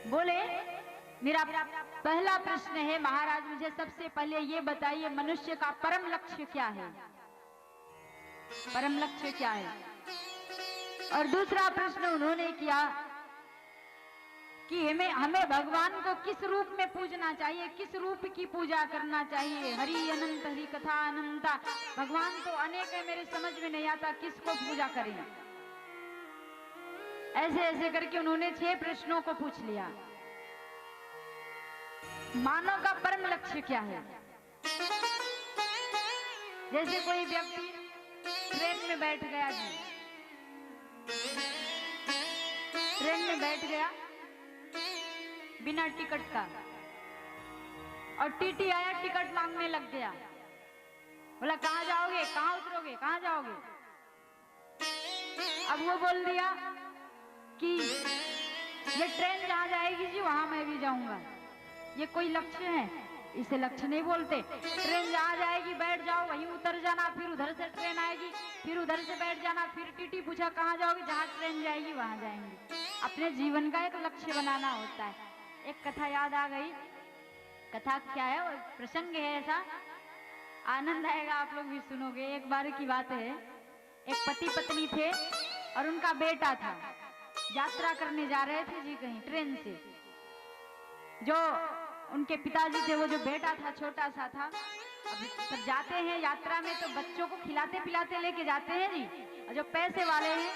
बोले, मेरा पहला प्रश्न है महाराज, मुझे सबसे पहले ये बताइए मनुष्य का परम लक्ष्य क्या है? परम लक्ष्य क्या है? और दूसरा प्रश्न उन्होंने किया कि हमें भगवान को किस रूप में पूजना चाहिए, किस रूप की पूजा करना चाहिए? हरि अनंत, हरि कथा अनंता, भगवान तो अनेक है, मेरे समझ में नहीं आता किसको पूजा करें। ऐसे ऐसे करके उन्होंने 6 प्रश्नों को पूछ लिया। मानव का परम लक्ष्य क्या है? जैसे कोई व्यक्ति ट्रेन में बैठ गया जी, ट्रेन में बैठ गया बिना टिकट का, और टीटी आया टिकट मांगने लग गया। बोला कहाँ जाओगे, कहाँ उतरोगे, कहाँ जाओगे? अब वो बोल दिया कि ये ट्रेन जहाँ जाएगी जी वहां मैं भी जाऊंगा। ये कोई लक्ष्य है? इसे लक्ष्य नहीं बोलते। ट्रेन जहाँ जाएगी बैठ जाओ, वहीं उतर जाना, फिर उधर से ट्रेन आएगी, फिर उधर से बैठ जाना, फिर टीटी पूछा कहाँ जाओगे, जहाँ ट्रेन जाएगी वहां जाएंगे। अपने जीवन का एक लक्ष्य बनाना होता है। एक कथा याद आ गई। कथा क्या है, वो प्रसंग है ऐसा, आनंद आएगा, आप लोग भी सुनोगे। एक बार की बात है, एक पति पत्नी थे और उनका बेटा था। यात्रा करने जा रहे थे जी कहीं ट्रेन से। जो उनके पिताजी थे, वो जो बेटा था छोटा सा था। अब जब जाते हैं यात्रा में तो बच्चों को खिलाते पिलाते लेके जाते हैं जी। और जो पैसे वाले हैं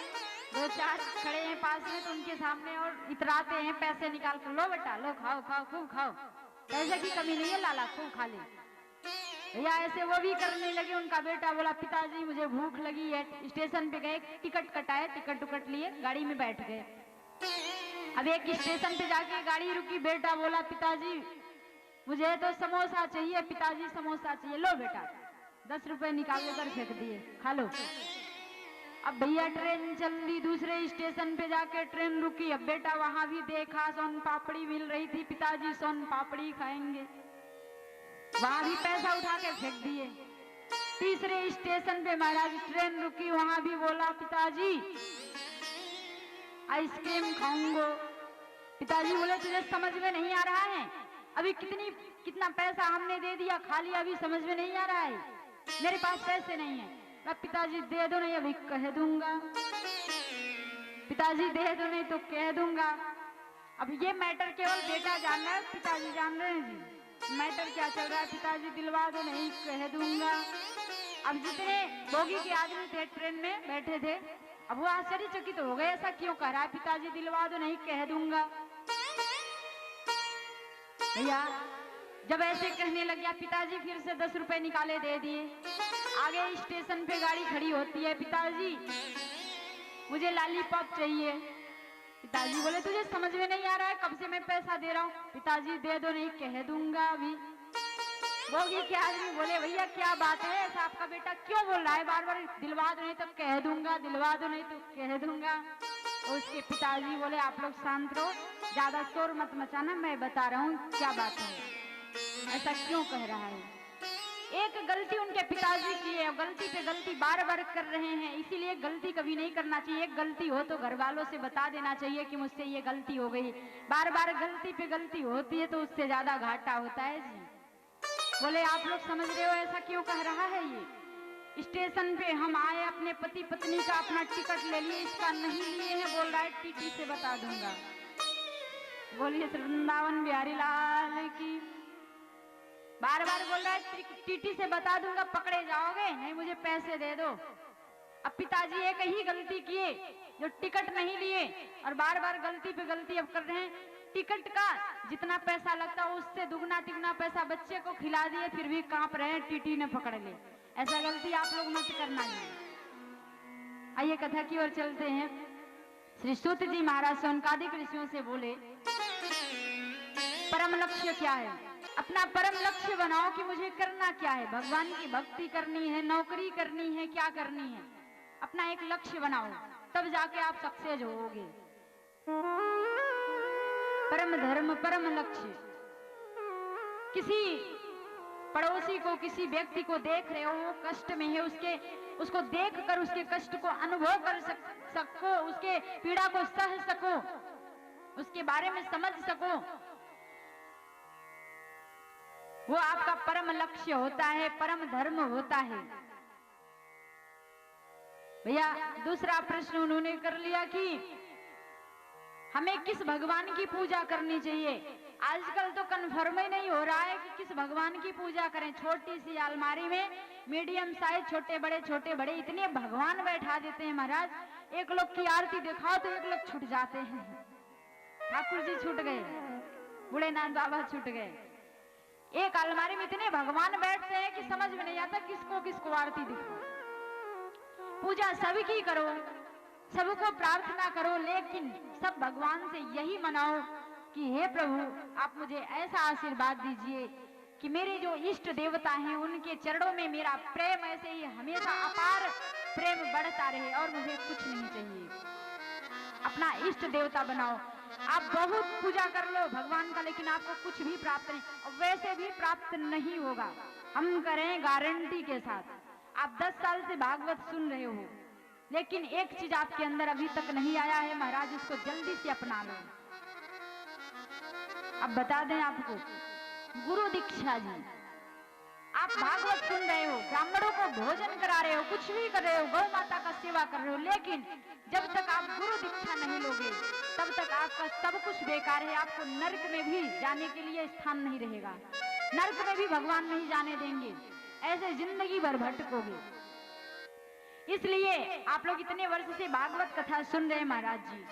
2-4 खड़े हैं पास में, तो उनके सामने और इतराते हैं पैसे निकाल कर, लो बेटा लो, खाओ खाओ खूब खाओ, पैसे की कमी नहीं है लाला, खूब खा ले। भैया ऐसे वो भी करने लगे। उनका बेटा बोला पिताजी मुझे भूख लगी है। स्टेशन पे गए, टिकट कटाए, टिकट टुकट लिए, गाड़ी में बैठ गए। अब एक स्टेशन पे जाके गाड़ी रुकी, बेटा बोला पिताजी मुझे तो समोसा चाहिए, पिताजी समोसा चाहिए। लो बेटा 10 रुपए निकाल कर फेंक दिए, खा लो। अब भैया ट्रेन चल दी, दूसरे स्टेशन पे जाके ट्रेन रुकी। अब बेटा वहां भी देखा सोन पापड़ी मिल रही थी, पिताजी सोन पापड़ी खाएंगे, वहां भी पैसा उठा के फेंक दिए। तीसरे स्टेशन पे महाराज ट्रेन रुकी, वहां भी बोला पिताजी आइसक्रीम खाऊंगा। पिताजी बोले तुझे समझ में नहीं आ रहा है, अभी कितना पैसा हमने दे दिया, खा लिया, अभी समझ में नहीं आ रहा है, मेरे पास पैसे नहीं है। मैं पिताजी दे दो, नहीं अभी कह दूंगा, पिताजी दे दो नहीं तो कह दूंगा। अब ये मैटर केवल बेटा जान रहा है, पिताजी जान रहे हैं जी मैटर क्या चल रहा है। पिताजी दिलवा दो, नहीं कह दूंगा। अब जितने बोगी के आदमी थे ट्रेन में बैठे थे, अब वो आश्चर्यचकित हो गए, ऐसा क्यों कह रहा है, पिताजी दिलवा दो, नहीं कह दूंगा। भैया जब ऐसे कहने लग गया, पिताजी फिर से 10 रुपए निकाले दे दिए। आगे स्टेशन पे गाड़ी खड़ी होती है, पिताजी मुझे लॉलीपॉप चाहिए। पिताजी बोले तुझे समझ में नहीं आ रहा है, कब से मैं पैसा दे रहा हूँ, पिताजी दे दो, नहीं कह दूंगा अभी। बोगी के आदमी बोले भैया क्या बात है, ऐसा आपका बेटा क्यों बोल रहा है बार बार, दिलवा दो नहीं तो कह दूंगा, दिलवा दो नहीं तो कह दूंगा। तो उसके पिताजी बोले आप लोग शांत रहो, ज्यादा शोर मत मचाना, मैं बता रहा हूँ क्या बात है, ऐसा क्यों कह रहा है। एक गलती उनके पिताजी की है, गलती पे गलती बार बार कर रहे हैं, इसीलिए गलती कभी नहीं करना चाहिए। एक गलती हो तो घर वालों से बता देना चाहिए कि मुझसे ये गलती हो गई। बार बार गलती पे गलती होती है तो उससे ज्यादा घाटा होता है जी। बोले आप लोग समझ रहे हो ऐसा क्यों कह रहा है। ये स्टेशन पे हम आए, अपने पति पत्नी का अपना टिकट ले लिए, इसका नहीं लिए हैं, बोल रहा है टीटी से बता दूंगा। बोलिए वृंदावन बिहारी लाल की। बार बार बोल रहा है टीटी से बता दूंगा, पकड़े जाओगे, नहीं मुझे पैसे दे दो। अब पिताजी एक ही गलती किए, जो टिकट नहीं लिए, और बार बार गलती पे गलती अब कर रहे हैं। टिकट का जितना पैसा लगता है उससे दुगना तिगुना पैसा बच्चे को खिला दिए, फिर भी कांप रहे हैं, टीटी ने पकड़ ले। ऐसा गलती आप लोग मत करना है। आइए कथा की ओर चलते हैं। श्री सूत जी महाराज सौनकादिक ऋषियों से बोले परम लक्ष्य क्या है, अपना परम लक्ष्य बनाओ कि मुझे करना क्या है, भगवान की भक्ति करनी है, नौकरी करनी है, क्या करनी है, अपना एक लक्ष्य बनाओ, तब जाके आप सक्सेस होगे। परम धर्म परम लक्ष्य। किसी पड़ोसी को, किसी व्यक्ति को देख रहे हो वो कष्ट में है, उसको देखकर उसके कष्ट को अनुभव कर सको, उसके पीड़ा को सह सको, उसके बारे में समझ सको, वो आपका परम लक्ष्य होता है, परम धर्म होता है। भैया दूसरा प्रश्न उन्होंने कर लिया कि हमें किस भगवान की पूजा करनी चाहिए। आजकल तो कन्फर्म ही नहीं हो रहा है कि किस भगवान की पूजा करें। छोटी सी अलमारी में मीडियम साइज छोटे बड़े इतने भगवान बैठा देते हैं महाराज, एक लोग की आरती दिखाओ तो एक लोग छूट जाते हैं। ठाकुर जी छूट गए, बूढ़ेनाथ बाबा छूट गए। एक अलमारी में इतने भगवान बैठते हैं कि समझ में नहीं आता किसको किसको आरती दिखाओ। पूजा सबकी करो, सबको प्रार्थना करो, लेकिन सब भगवान से यही मनाओ कि हे प्रभु आप मुझे ऐसा आशीर्वाद दीजिए कि मेरे जो इष्ट देवता हैं उनके चरणों में मेरा प्रेम ऐसे ही हमेशा अपार प्रेम बढ़ता रहे और मुझे कुछ नहीं चाहिए। अपना इष्ट देवता बनाओ। आप बहुत पूजा कर लो भगवान का, लेकिन आपको कुछ भी प्राप्त नहीं, और वैसे भी प्राप्त नहीं होगा। हम करें गारंटी के साथ। आप 10 साल से भागवत सुन रहे हो, लेकिन एक चीज आपके अंदर अभी तक नहीं आया है महाराज, उसको जल्दी से अपना लो। अब बता दें आपको, गुरु दीक्षा जी। आप भागवत सुन रहे हो, ब्राह्मणों को भोजन करा रहे हो, कुछ भी कर रहे हो, गौ माता का सेवा कर रहे हो, लेकिन जब तक आप गुरु दीक्षा नहीं लोगे तब तक आपका सब कुछ बेकार है। आपको नरक में भी जाने के लिए स्थान नहीं रहेगा, नरक में भी भगवान नहीं जाने देंगे, ऐसे जिंदगी भर भटकोगे। इसलिए आप लोग इतने वर्ष से भागवत कथा सुन रहे हैं महाराज जी,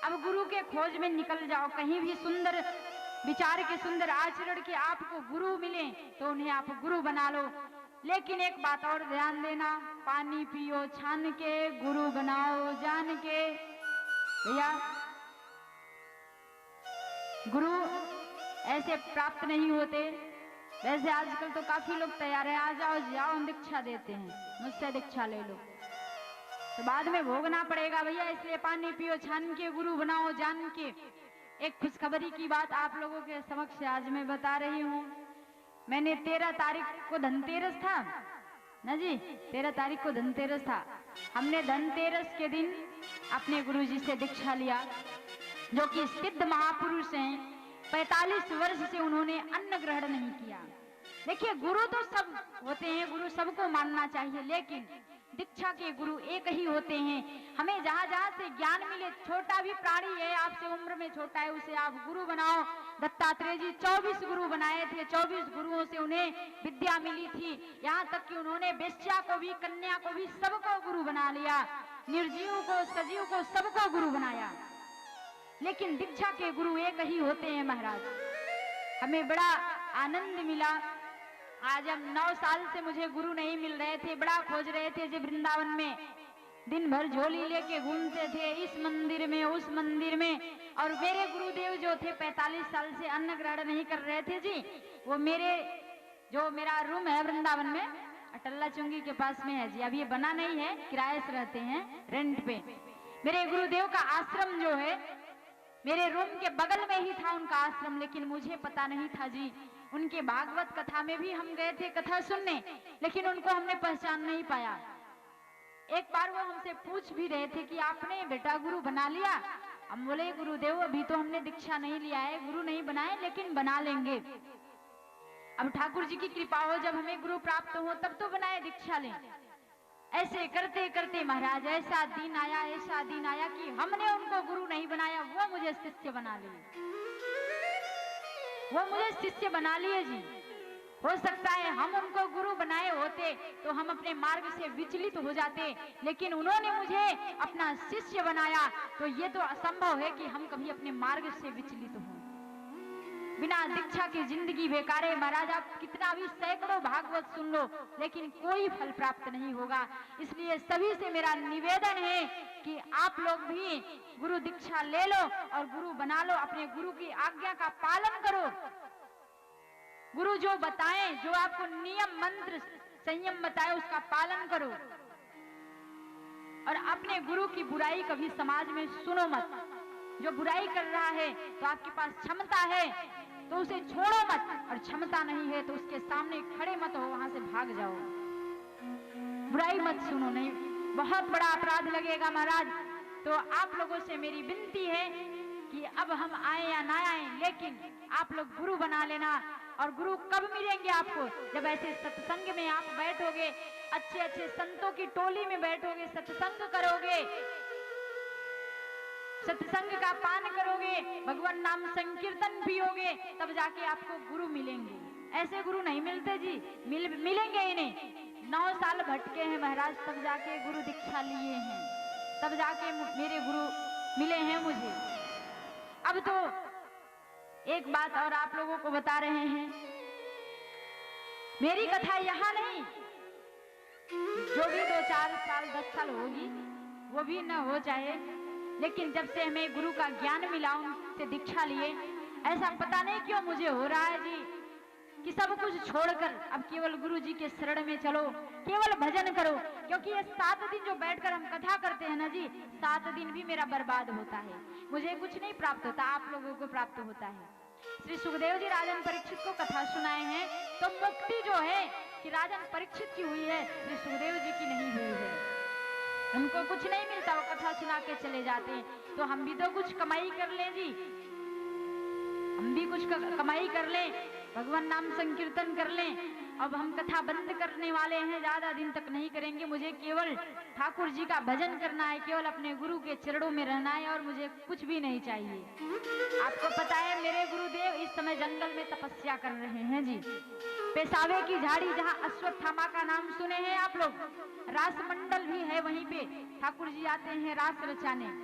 अब गुरु के खोज में निकल जाओ। कहीं भी सुंदर विचार के, सुंदर आचरण के आपको गुरु मिले तो उन्हें आप गुरु बना लो। लेकिन एक बात और ध्यान देना, पानी पियो छान के, गुरु बनाओ जान के। भैया गुरु ऐसे प्राप्त नहीं होते। वैसे आजकल तो काफी लोग तैयार है, आ जाओ जाओ हम दीक्षा देते हैं, मुझसे दीक्षा ले लो, तो बाद में भोगना पड़ेगा भैया। इसलिए पानी पियो छान के, गुरु बनाओ जान के। एक खुशखबरी की बात आप लोगों के समक्ष आज मैं बता रही हूँ। मैंने 13 तारीख को धनतेरस था ना जी, 13 तारीख को धनतेरस था। हमने धनतेरस के दिन अपने गुरुजी से दीक्षा लिया, जो कि सिद्ध महापुरुष हैं। 45 वर्ष से उन्होंने अन्न ग्रहण नहीं किया। देखिए गुरु तो सब होते हैं, गुरु सबको मानना चाहिए, लेकिन दीक्षा के गुरु एक ही होते हैं। हमें जहाँ जहाँ से ज्ञान मिले, छोटा भी प्राणी है आपसे उम्र में छोटा है, उसे आप गुरु बनाओ। दत्तात्रेय जी 24 गुरु बनाए थे, 24 गुरुओं से उन्हें विद्या मिली थी। यहाँ तक कि उन्होंने वेश्या को भी, कन्या को भी, सबको गुरु बना लिया। निर्जीव को, सजीव को, सबको गुरु बनाया। लेकिन दीक्षा के गुरु एक ही होते हैं महाराज। हमें बड़ा आनंद मिला। आज हम 9 साल से मुझे गुरु नहीं मिल रहे थे, बड़ा खोज रहे थे जी। वृंदावन में दिन भर झोली लेके घूमते थे, इस मंदिर में उस मंदिर में। और मेरे गुरुदेव जो थे 45 साल से अन्न ग्रहण नहीं कर रहे थे जी, वो मेरा रूम है वृंदावन में, अटल्ला चुंगी के पास में है जी। अब ये बना नहीं है, किराए से रहते हैं, रेंट पे। मेरे गुरुदेव का आश्रम जो है मेरे रूम के बगल में ही था उनका आश्रम, लेकिन मुझे पता नहीं था जी। उनके भागवत कथा में भी हम गए थे कथा सुनने, लेकिन उनको हमने पहचान नहीं पाया। एक बार वो हमसे पूछ भी रहे थे कि आपने बेटा गुरु बना लिया? हम बोले गुरुदेव अभी तो हमने दीक्षा नहीं लिया है, गुरु नहीं बनाए, लेकिन बना लेंगे। अब ठाकुर जी की कृपा हो, जब हमें गुरु प्राप्त हो तब तो बनाए, दीक्षा लें। ऐसे करते करते महाराज ऐसा दिन आया कि हमने उनको गुरु नहीं बनाया, वो मुझे शिष्य बना लिए। वो मुझे शिष्य बना लिए जी। हो सकता है हम उनको गुरु बनाए होते तो हम अपने मार्ग से विचलित हो जाते, लेकिन उन्होंने मुझे अपना शिष्य बनाया, तो ये तो असंभव है कि हम कभी अपने मार्ग से विचलित हों। बिना दीक्षा की जिंदगी बेकार है महाराज। आप कितना भी सैकड़ों भागवत सुन लो, लेकिन कोई फल प्राप्त नहीं होगा। इसलिए सभी से मेरा निवेदन है कि आप लोग भी गुरु दीक्षा ले लो और गुरु बना लो। अपने गुरु की आज्ञा का पालन करो। गुरु जो बताए, जो आपको नियम मंत्र संयम बताए, उसका पालन करो। और अपने गुरु की बुराई कभी समाज में सुनो मत। जो बुराई कर रहा है तो आपके पास क्षमता है तो उसे छोड़ो मत, और क्षमता नहीं है तो उसके सामने खड़े मत हो, वहां से भाग जाओ। बुराई मत सुनो, नहीं बहुत बड़ा अपराध लगेगा महाराज। तो आप लोगों से मेरी विनती है कि अब हम आए या ना आए, लेकिन आप लोग गुरु बना लेना। और गुरु कब मिलेंगे आपको? जब ऐसे सत्संग में आप बैठोगे, अच्छे अच्छे संतों की टोली में बैठोगे, सत्संग करोगे, सत्संग का पान करोगे, भगवान नाम संकीर्तन पियोगे, तब जाके आपको गुरु मिलेंगे। ऐसे गुरु नहीं मिलते जी, मिलेंगे ही नहीं। 9 साल भटके हैं महाराज, तब जाके गुरु दीक्षा लिए हैं, तब जाके मेरे गुरु मिले हैं मुझे। अब तो एक बात और आप लोगों को बता रहे हैं, मेरी कथा यहाँ नहीं, जो भी 2-4 साल 10 साल होगी वो भी न हो चाहे, लेकिन जब से हमें गुरु का ज्ञान मिला, उनसे दीक्षा लिए, ऐसा पता नहीं क्यों मुझे हो रहा है जी कि सब कुछ छोड़कर अब केवल गुरु जी के शरण में चलो, केवल भजन करो। क्योंकि ये 7 दिन जो बैठकर हम कथा करते हैं ना जी, 7 दिन भी मेरा बर्बाद होता है, मुझे कुछ नहीं प्राप्त होता, आप लोगों को प्राप्त होता है। श्री सुखदेव जी राजन परीक्षित को कथा सुनाए हैं, तो मुक्ति जो है कि राजन परीक्षित की हुई है, श्री सुखदेव जी की नहीं हुई है। उनको कुछ नहीं मिलता, वो कथा सुना के चले जाते हैं। तो हम भी तो कुछ कमाई कर लें जी, हम भी कुछ कमाई कर लें, भगवान नाम संकीर्तन कर लें। अब हम कथा बंद करने वाले हैं, ज्यादा दिन तक नहीं करेंगे। मुझे केवल ठाकुर जी का भजन करना है, केवल अपने गुरु के चरणों में रहना है, और मुझे कुछ भी नहीं चाहिए। आपको पता है मेरे गुरुदेव इस समय जंगल में तपस्या कर रहे हैं जी। पेशावे की झाड़ी, जहाँ अश्वत्थामा का नाम सुने हैं आप लोग, रास मंडल भी है, वहीं पे ठाकुर जी आते हैं रास रचाने।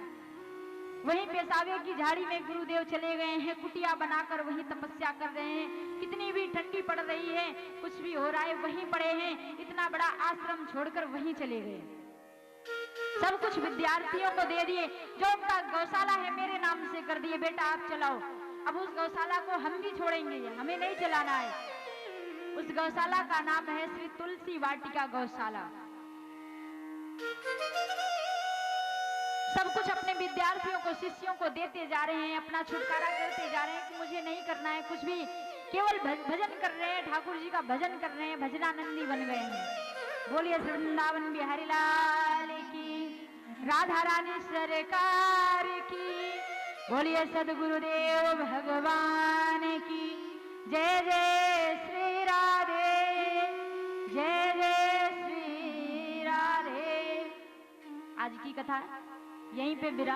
वहीं पेशावे की झाड़ी में गुरुदेव चले गए हैं, कुटिया बनाकर वहीं तपस्या कर रहे हैं। कितनी भी ठंडी पड़ रही है, कुछ भी हो रहा है, वहीं पड़े हैं। इतना बड़ा आश्रम छोड़कर वहीं चले गए, सब कुछ विद्यार्थियों को दे दिए। जो उनका गौशाला है मेरे नाम से कर दिए, बेटा आप चलाओ। अब उस गौशाला को हम भी छोड़ेंगे, हमें नहीं चलाना है। उस गौशाला का नाम है श्री तुलसी वाटिका गौशाला। सब कुछ अपने विद्यार्थियों को, शिष्यों को देते जा रहे हैं, अपना छुटकारा करते जा रहे हैं कि मुझे नहीं करना है कुछ भी, केवल भजन कर रहे हैं, ठाकुर जी का भजन कर रहे हैं, भजनानंदी बन गए हैं। बोलिए वृंदावन बिहारी लाल की, राधा रानी सरकार की, बोलिए सदगुरुदेव भगवान की। जय जय श्री राधे, जय जय श्री राधे। आज की कथा यहीं पे विराम।